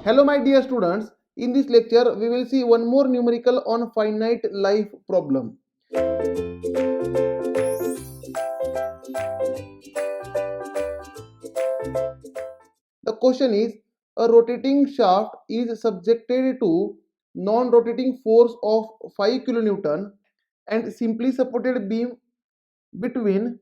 Hello my dear students, in this lecture we will see one more numerical on finite life problem. The question is, a rotating shaft is subjected to non-rotating force of 5 kilonewton and simply supported beam between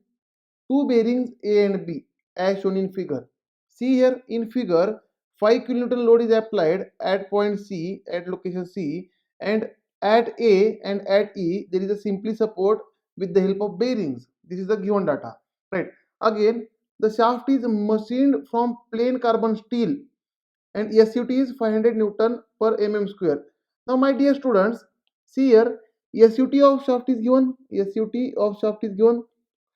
two bearings A and B as shown in figure. See here in figure 5 kilonewton load is applied at point C at location C, and at A and at E there is a simply support with the help of bearings. This is the given data, right? Again, the shaft is machined from plain carbon steel and SUT is 500 Newton per mm square. Now my dear students, see here SUT of shaft is given, SUT of shaft is given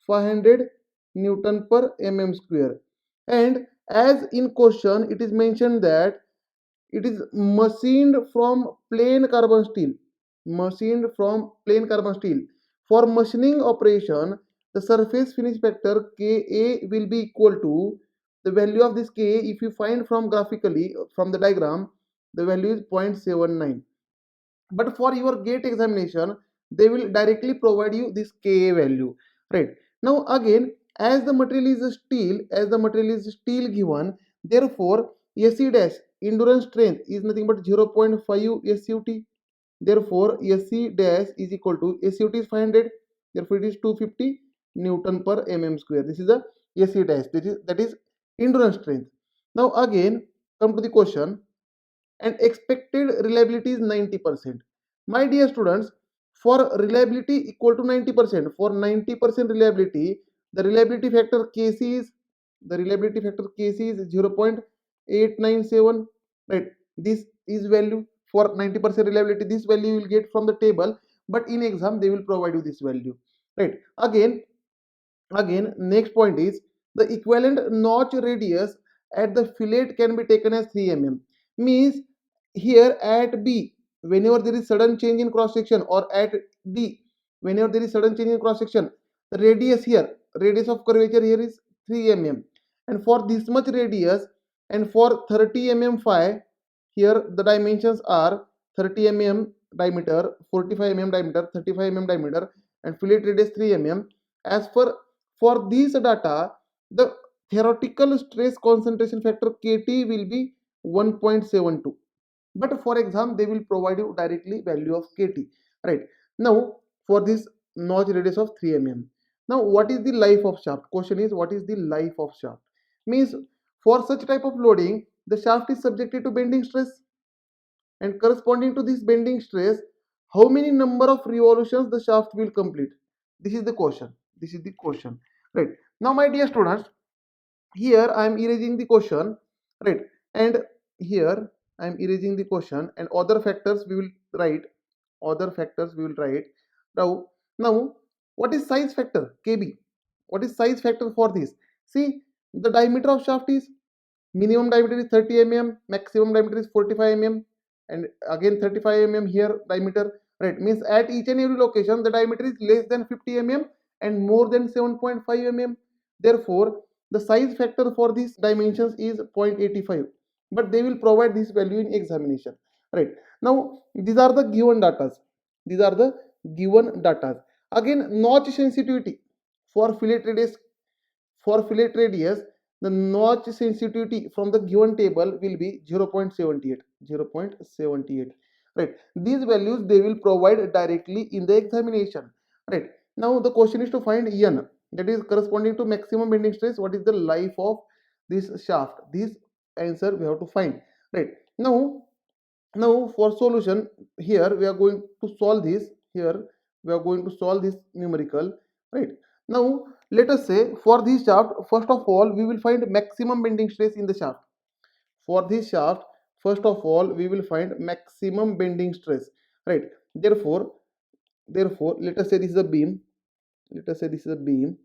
500 Newton per mm square, and as in question it is mentioned that it is machined from plain carbon steel, machined from plain carbon steel. For machining operation, the surface finish factor Ka will be equal to the value of this Ka. If you find from graphically from the diagram, the value is 0.79. But for your gate examination they will directly provide you this Ka value, right? Now again, as the material is steel, as the material is steel given, therefore Se dash endurance strength is nothing but 0.5 SUT. Therefore Se dash is equal to SUT is 500, therefore it is 250 Newton per mm square. This is the Se dash, that is endurance strength. Now again, come to the question, and expected reliability is 90%. My dear students, for reliability equal to 90%, for 90% reliability, the reliability factor Kc is, the reliability factor Kc is 0.897, right? This is value for 90% reliability. This value you will get from the table, but in exam they will provide you this value, right? Again, next point is the equivalent notch radius at the fillet can be taken as 3 mm. Means here at B, whenever there is sudden change in cross section, or at D, whenever there is sudden change in cross section, the radius here, radius of curvature here is 3 mm. And for this much radius and for 30 mm phi, here the dimensions are 30 mm diameter, 45 mm diameter, 35 mm diameter, and fillet radius 3 mm. As for these data, the theoretical stress concentration factor Kt will be 1.72. But for exam, they will provide you directly value of Kt. Right. Now, for this notch radius of 3 mm. Now, what is the life of shaft? Question is, what is the life of shaft? Means, for such type of loading, the shaft is subjected to bending stress, and corresponding to this bending stress, how many number of revolutions the shaft will complete? This is the question. This is the question. Right. Now, my dear students, here I am erasing the question, right? And here I am erasing the question, and other factors we will write. Other factors we will write. Now, what is size factor? Kb. What is size factor for this? See, the diameter of shaft is, minimum diameter is 30 mm, maximum diameter is 45 mm, and again 35 mm here diameter, right? Means at each and every location the diameter is less than 50 mm and more than 7.5 mm. Therefore the size factor for these dimensions is 0.85, but they will provide this value in examination, right? Now these are the given data, these are the given data. Again, notch sensitivity for fillet radius, for fillet radius, the notch sensitivity from the given table will be 0.78, 0.78, right? These values they will provide directly in the examination, right? Now the question is to find N, that is corresponding to maximum bending stress. What is the life of this shaft? This answer we have to find, right? Now for solution, here we are going to solve this, here we are going to solve this numerical, right? Now let us say for this shaft, first of all we will find maximum bending stress in the shaft. For this shaft, first of all we will find maximum bending stress, right? Therefore let us say this is a beam, let us say this is a beam,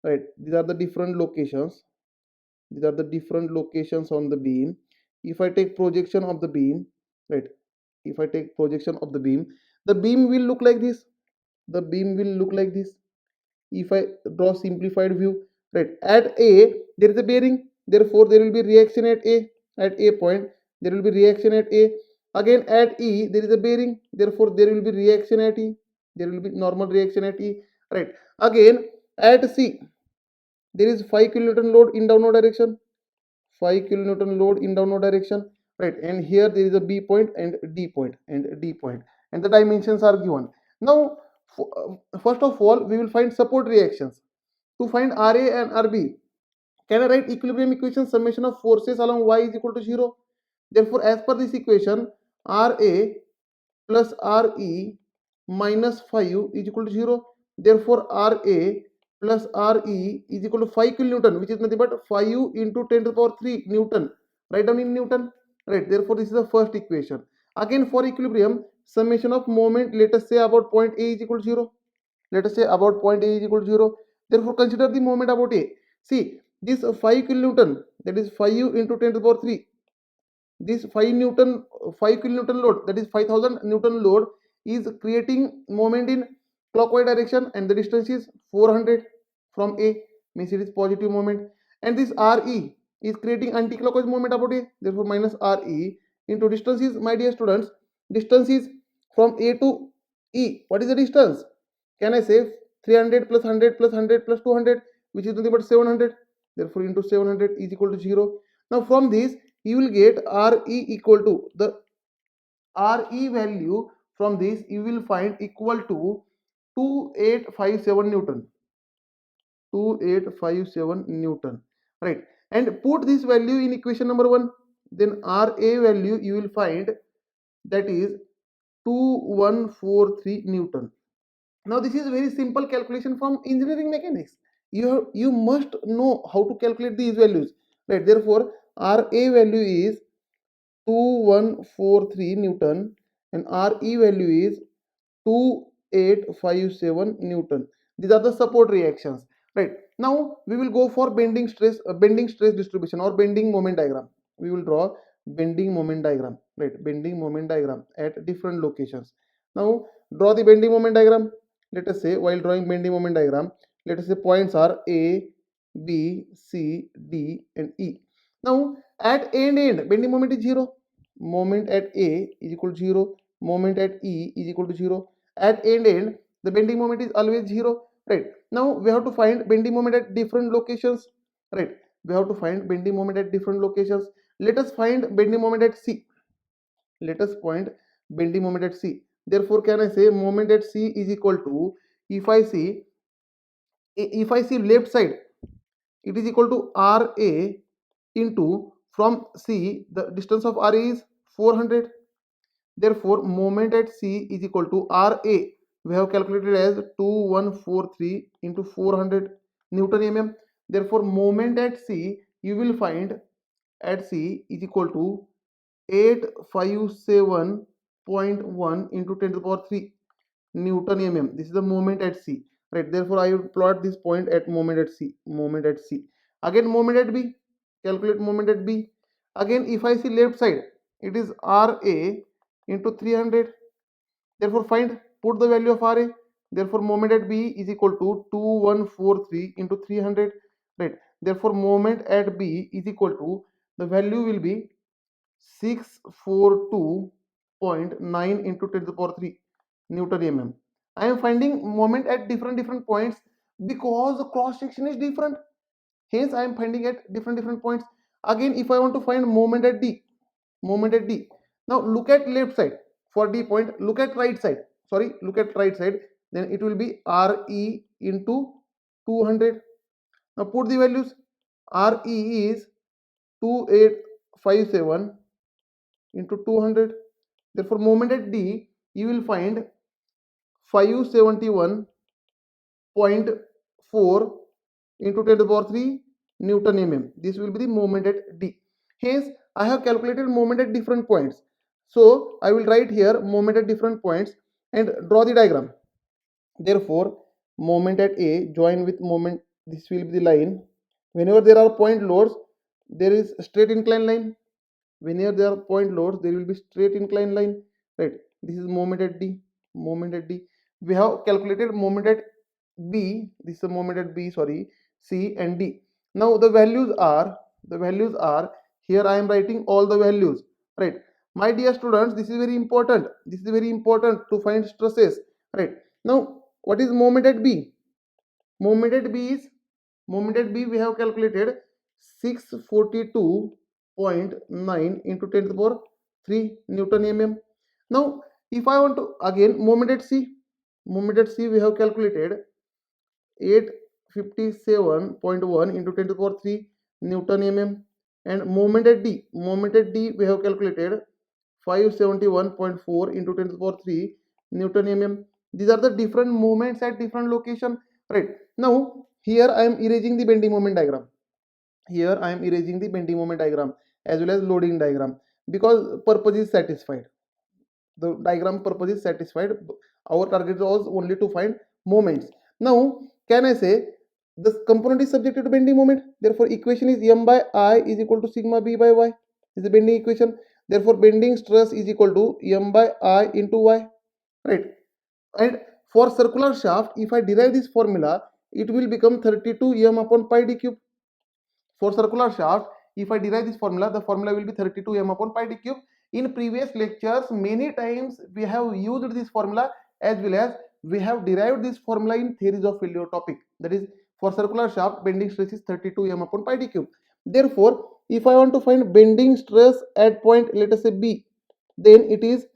right? These are the different locations, these are the different locations on the beam. If I take projection of the beam, right? If I take projection of the beam will look like this, the beam will look like this. If I draw simplified view, right? At A there is a bearing, therefore there will be reaction at A, at A point. there will be reaction at A. Again at E there is a bearing, therefore there will be reaction at E, there will be normal reaction at E, right? Again at C there is 5 kilonewton load in downward direction, 5 kilonewton load in downward direction, right? And here there is a B point and D point and D point, and the dimensions are given. Now first of all we will find support reactions. To find Ra and Rb, can I write equilibrium equation summation of forces along y is equal to 0? Therefore as per this equation, Ra plus Re minus 5 is equal to 0. Therefore Ra plus Re is equal to 5 kilonewton, which is nothing but 5 into 10 to the power 3 Newton. Write down in Newton, right? Therefore this is the first equation. Again for equilibrium, summation of moment, let us say about point A is equal to 0. Let us say about point A is equal to 0. Therefore consider the moment about A. See, this 5 kilonewton, that is 5 into 10 to the power 3, this 5 kilonewton load, that is 5000 Newton load, is creating moment in clockwise direction, and the distance is 400 from A, means it is positive moment. And this Re is creating anti-clockwise moment about A, therefore minus Re into distance is, my dear students, distance is from A to E. What is the distance? Can I say 300 plus 100 plus 100 plus 200, which is nothing but 700. Therefore into 700 is equal to 0. Now from this you will get Re equal to, the Re value from this you will find equal to 2857 Newton. 2857 Newton, right? And put this value in equation number 1. Then Ra value you will find, that is 2143 Newton. Now this is very simple calculation from engineering mechanics. You must know how to calculate these values, right? Therefore Ra value is 2143 Newton and Re value is 2857 Newton. These are the support reactions, right? Now we will go for bending stress distribution or bending moment diagram. We will draw bending moment diagram, right? Bending moment diagram at different locations. Now draw the bending moment diagram. Let us say while drawing bending moment diagram, let us say points are A, B, C, D and E. Now at end bending moment is 0. Moment at A is equal to 0. Moment at E is equal to 0. At end the bending moment is always 0, right? Now we have to find bending moment at different locations, right? We have to find bending moment at different locations. Let us find bending moment at C. Let us find bending moment at C. Therefore can I say moment at C is equal to, if I see left side, it is equal to Ra into, from C the distance of Ra is 400. Therefore moment at C is equal to Ra, we have calculated as 2143 into 400 Newton mm. Therefore moment at C you will find at C is equal to 857.1 into 10 to the power 3 Newton mm. This is the moment at C, right? Therefore I will plot this point at moment at C. Moment at C. Again moment at B, calculate moment at B. Again if I see left side, it is Ra into 300. Therefore put the value of Ra. Therefore moment at B is equal to 2143 into 300, right? Therefore moment at B is equal to, the value will be 642.9 into 10 to the power 3 Newton mm. I am finding moment at different points because the cross section is different. Hence I am finding at different points. Again if I want to find moment at D, moment at D. Now look at left side for D point, look at right side. Sorry, look at right side. Then it will be Re into 200. Now put the values. Re is 2857 into 200. Therefore moment at D you will find 571.4 into 10 to the power 3 Newton mm. This will be the moment at D. Hence I have calculated moment at different points. So I will write here moment at different points and draw the diagram. Therefore moment at A join with moment, this will be the line. Whenever there are point loads, there is straight inclined line. Whenever there are point loads, there will be straight inclined line, right? This is moment at D. Moment at D. We have calculated moment at B. This is the moment at B, sorry, C and D. Now the values are here I am writing all the values. right? My dear students, this is very important. This is very important to find stresses, right? Now, what is moment at B? Moment at B is, moment at B we have calculated 642.9 into 10 to the power 3 Newton mm. Now, if I want to again moment at C we have calculated 857.1 into 10 to the power 3 Newton mm, and moment at D we have calculated 571.4 into 10 to the power 3 Newton mm. These are the different moments at different location, right? Now here I am erasing the bending moment diagram. Here I am erasing the bending moment diagram as well as loading diagram, because purpose is satisfied. The diagram purpose is satisfied. Our target was only to find moments. Now can I say this component is subjected to bending moment, therefore equation is m by I is equal to sigma b by y. This is the bending equation. Therefore bending stress is equal to m by I into y, right? And for circular shaft, if I derive this formula, it will become 32 m upon pi d cube. For circular shaft, if I derive this formula, the formula will be 32 m upon pi d cube. In previous lectures, many times we have used this formula, as well as we have derived this formula in theories of failure topic. That is, for circular shaft, bending stress is 32 m upon pi d cube. Therefore, if I want to find bending stress at point, let us say B, then it is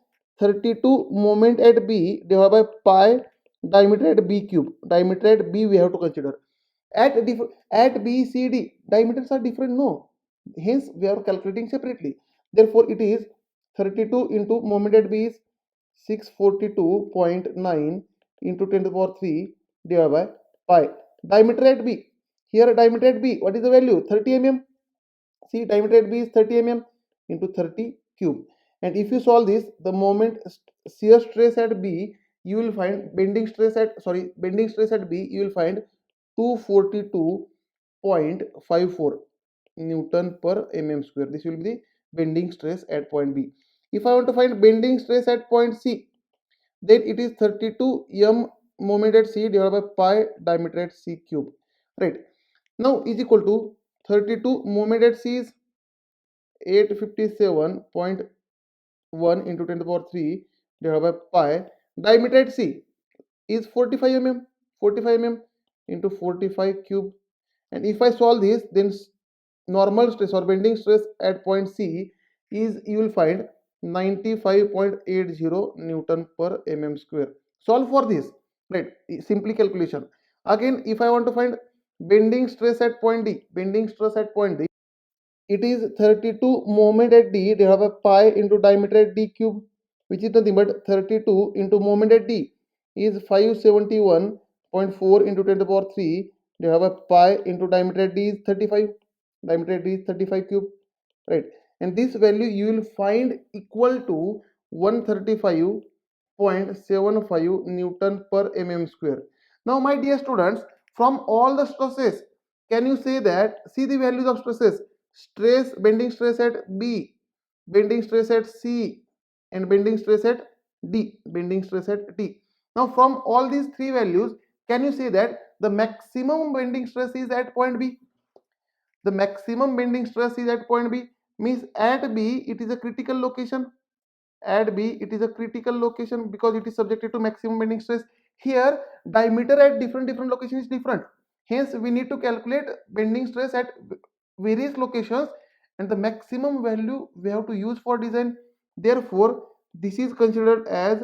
32 moment at B divided by pi diameter at B cube. Diameter at B we have to consider. At B, C, D, diameters are different, no. Hence, we are calculating separately. Therefore, it is 32 into moment at B is 642.9 into 10 to the power 3 divided by pi. Diameter at B. Here, diameter at B, what is the value? 30 mm. See, diameter at B is 30 mm into 30 cube. And if you solve this, the moment shear stress at B, you will find bending stress at B, you will find 242.54 Newton per mm square. This will be the bending stress at point B. If I want to find bending stress at point C, then it is 32 m moment at C divided by pi diameter at C cube, right? Now is equal to 32 moment at C is 857.1 into 10 to the power 3 divided by pi. Diameter at C is 45 mm, 45 mm into 45 cube. And if I solve this, then normal stress or bending stress at point C is, you will find 95.80 Newton per mm square. Solve for this, right? Simply calculation. Again, if I want to find bending stress at point D, it is 32 moment at D divided by pi into diameter at D cube, which is nothing but 32 into moment at D is 571.4 into 10 to the power 3 divided by pi into diameter at D is 35. Diameter at D is 35 cube, right? And this value you will find equal to 135.75 Newton per mm square. Now, my dear students, from all the stresses, can you say that, see the values of stresses, bending stress at B, bending stress at C, and bending stress at D, Now, from all these three values, can you say that the maximum bending stress is at point B? The maximum bending stress is at point B, means at B it is a critical location. At B it is a critical location because it is subjected to maximum bending stress. Here diameter at different location is different. Hence we need to calculate bending stress at various locations, and the maximum value we have to use for design. Therefore, this is considered as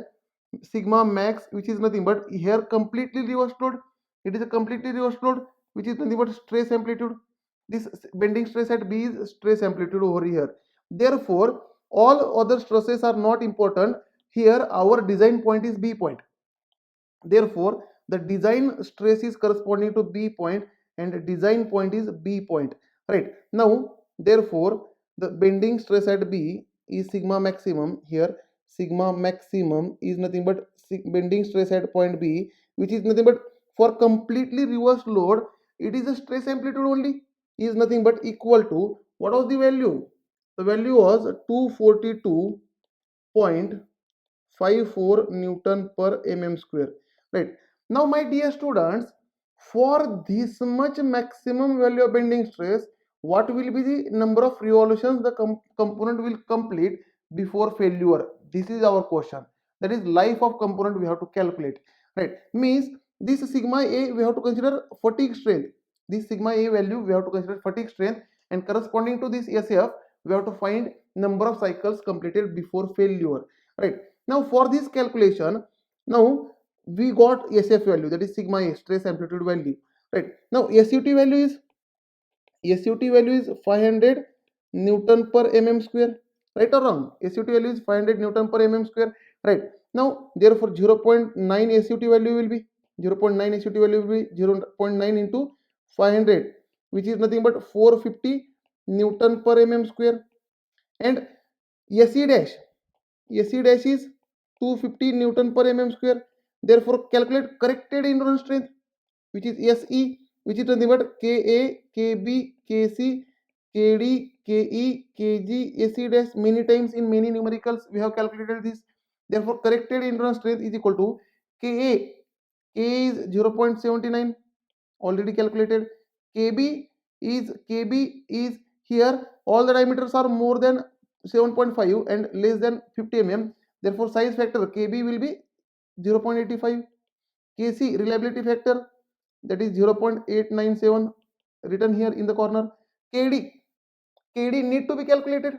sigma max, which is nothing but here completely reversed load. It is a completely reversed load, which is nothing but stress amplitude. This bending stress at B is stress amplitude over here. Therefore, all other stresses are not important. Here our design point is B point. Therefore, the design stress is corresponding to B point and design point is B point, right? Now, therefore, the bending stress at B is sigma maximum. Here sigma maximum is nothing but bending stress at point B, which is nothing but, for completely reversed load, it is a stress amplitude only, is nothing but equal to, what was the value? The value was 242.54 Newton per mm square, right? Now, my dear students, for this much maximum value of bending stress, what will be the number of revolutions the component will complete before failure. This is our question. That is life of component we have to calculate, right? Means this sigma a we have to consider fatigue strength. This sigma a value we have to consider fatigue strength, and corresponding to this SF we have to find number of cycles completed before failure, right? Now for this calculation, now we got SF value, that is sigma a, stress amplitude value, right? Now SUT value is 500 Newton per mm square, right or wrong? SUT value is 500 Newton per mm square, right? Now therefore 0.9 SUT value will be 0.9 SUT value will be 0.9 into 500, which is nothing but 450 Newton per mm square, and SE dash is 250 Newton per mm square. Therefore calculate corrected endurance strength, which is SE, which is nothing but KA, KB, KC, KD, KE, KG, SE dash. Many times in many numericals we have calculated this. Therefore corrected endurance strength is equal to KA. KA is 0.79, already calculated. KB is here all the diameters are more than 7.5 and less than 50 mm. Therefore size factor KB will be 0.85. KC reliability factor, that is 0.897, written here in the corner. KD need to be calculated.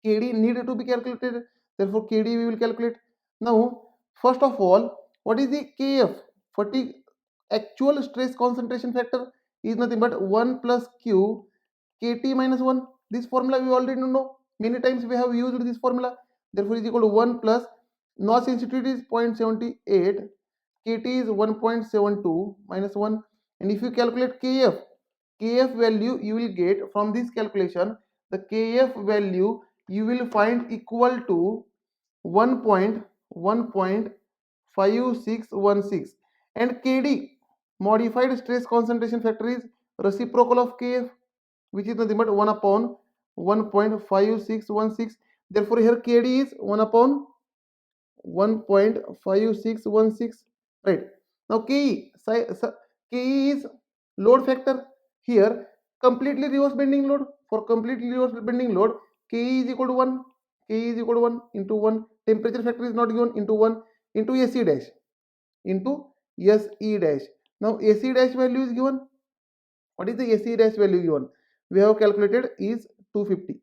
KD need to be calculated. Therefore KD we will calculate. Now first of all, what is the KF? Fatigue actual stress concentration factor is nothing but 1 plus Q KT minus 1. This formula we already know. Many times we have used this formula. Therefore is equal to 1 plus Notch sensitivity is 0.78, KT is 1.72 minus 1, and if you calculate KF value you will get from this calculation, the KF value you will find equal to 1.5616, and KD modified stress concentration factor is reciprocal of KF, which is nothing but 1 upon 1.5616. Therefore here KD is 1 upon 1.5616, right? Now KE is load factor. Here completely reverse bending load. For completely reverse bending load, KE is equal to 1. KE is equal to 1 into 1. Temperature factor is not given, into 1 into SE dash, into SE dash. Now SE dash value is given. What is the SE dash value given? We have calculated is 250.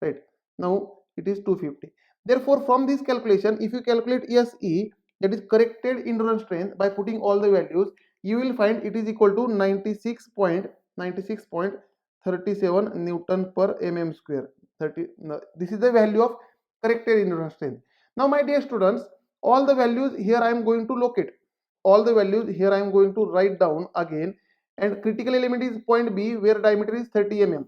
Right? Now it is 250. Therefore from this calculation, if you calculate SE, that is corrected endurance strength, by putting all the values, you will find it is equal to 96.37 Newton per mm square. This is the value of corrected endurance strength. Now my dear students, all the values here I am going to locate. All the values here I am going to write down again, and critical element is point B where diameter is 30 mm.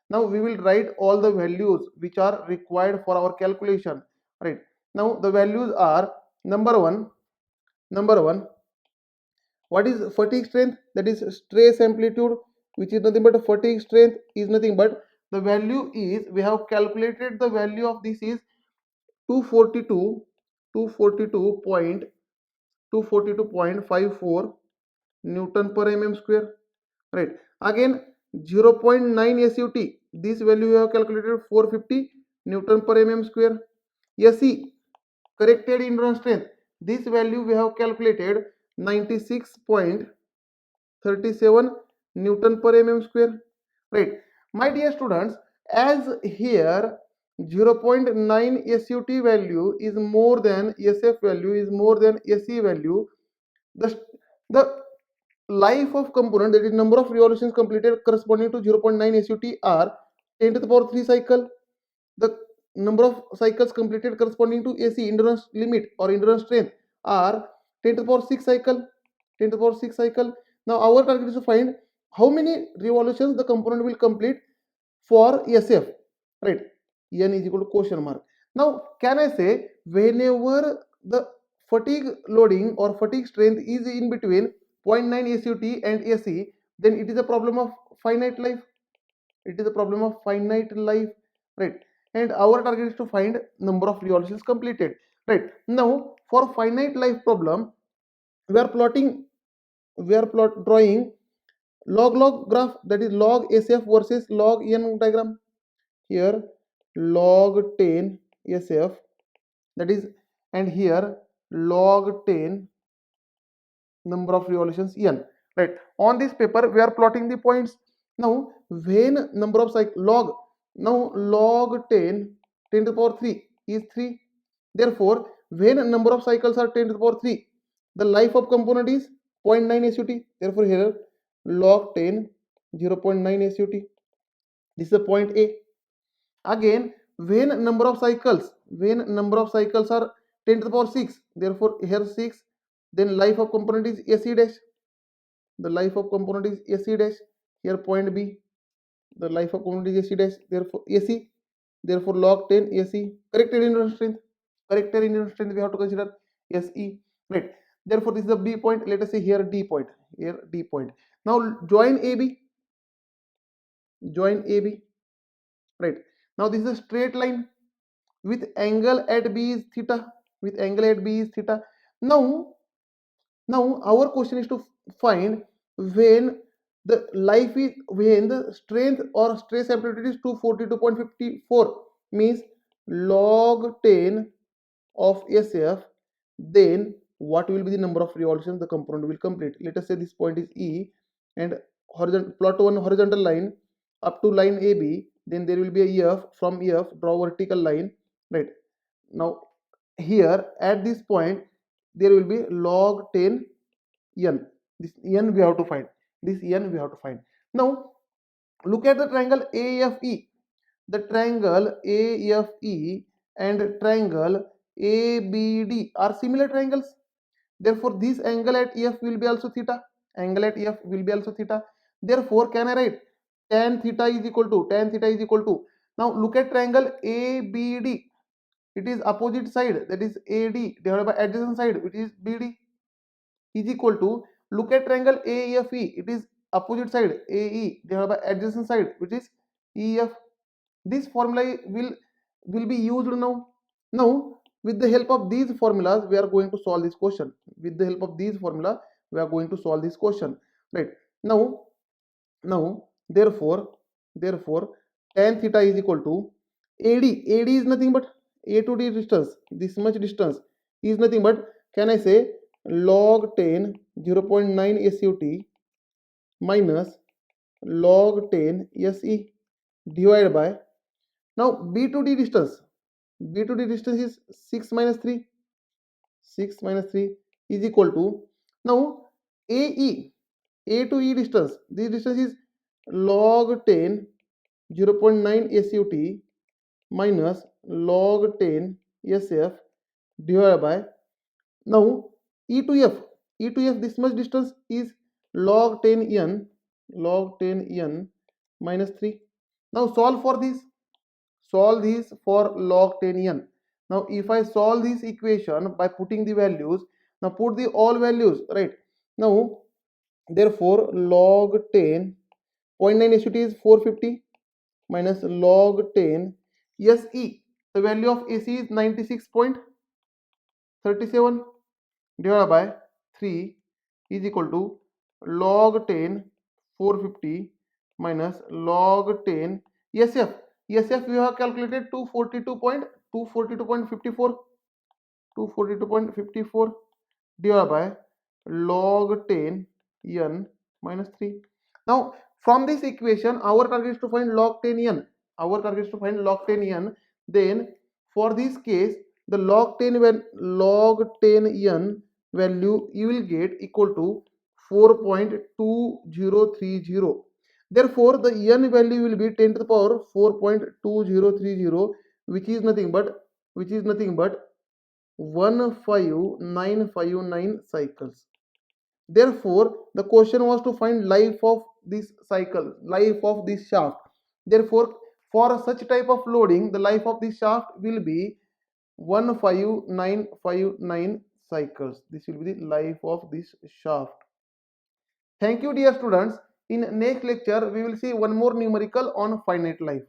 Now we will write all the values which are required for our calculation, right? Now the values are number one, what is fatigue strength? That is stress amplitude, which is nothing but fatigue strength is nothing but the value is, we have calculated the value of this is 242.54 Newton per mm square, right? Again 0.9 SUT, this value we have calculated 450 Newton per mm square. SE corrected endurance strength, this value we have calculated 96.37 Newton per mm square, right? My dear students, as here 0.9 SUT value is more than SF value is more than SE value, the life of component, that is number of revolutions completed corresponding to 0.9 SUT are 10 to the power 3 cycle. The number of cycles completed corresponding to AC endurance limit or endurance strength are 10 to the power 6 cycle. Now our target is to find how many revolutions the component will complete for SF, right? N is equal to question mark. Now can I say whenever the fatigue loading or fatigue strength is in between 0.9 SUT and AC, then it is a problem of finite life. Right? And our target is to find number of revolutions completed, right? Now for finite life problem, we are drawing log graph, that is log SF versus log n diagram. Here log 10 SF, that is, and here log 10 number of revolutions n, right? On this paper we are plotting the points. Now when number of cycle log, now log 10 to the power 3 is 3. Therefore when number of cycles are 10 to the power 3, the life of component is 0.9 SUT. Therefore here log 10 0.9 SUT. This is the point A. Again when number of cycles are 10 to the power 6, therefore here 6, then life of component is AC dash. The life of component is AC dash. Here point B, the life of component is AC dash, therefore AC, therefore log 10 AC. Corrected Newton strength, we have to consider SE, right? Therefore this is the B point. Let us say here D point, now join AB, right? Now this is a straight line with angle at B is theta, now our question is to find when the strength or stress amplitude is 242.54, means log 10 of SF, then what will be the number of revolutions the component will complete. Let us say this point is E, and plot one horizontal line up to line AB, then there will be a F. From F draw vertical line, right? Now here at this point there will be log 10 n. This n we have to find. Now look at the triangle AFE. The triangle AFE and triangle ABD are similar triangles. Therefore this angle at EF will be also theta. Therefore can I write tan theta is equal to, now look at triangle ABD. It is opposite side, that is AD, divided by adjacent side, which is BD, is equal to, look at triangle AEFE. It is opposite side AE divided by adjacent side, which is EF. This formula will be used now. Now with the help of these formulas we are going to solve this question. Right? Now therefore tan theta is equal to AD. AD is nothing but A to D distance. This much distance is nothing but, can I say, log 10 0.9 SUT minus log 10 SE divided by, now B to D distance is 6 minus 3 is equal to, now AE, A to E distance, this distance is log 10 0.9 SUT minus log 10 SF divided by, now E to F, this much distance is log 10 n minus 3. Now solve this for log 10 n. Now if I solve this equation by putting the values, now put the all values, right? Now therefore log 10 0.9 SUT is 450 minus log 10 SE, the value of AC is 96.37 divided by 3 is equal to log 10 450 minus log 10 SF we have calculated 242.54 divided by log 10 n minus 3. Now from this equation our target is to find log 10 n. Then for this case the log 10 n value you will get equal to 4.2030. Therefore the n value will be 10 to the power 4.2030, which is nothing but 15959 cycles. Therefore the question was to find life of this shaft. Therefore for such type of loading the life of this shaft will be 15959 cycles. This will be the life of this shaft. Thank you dear students. In next lecture we will see one more numerical on finite life.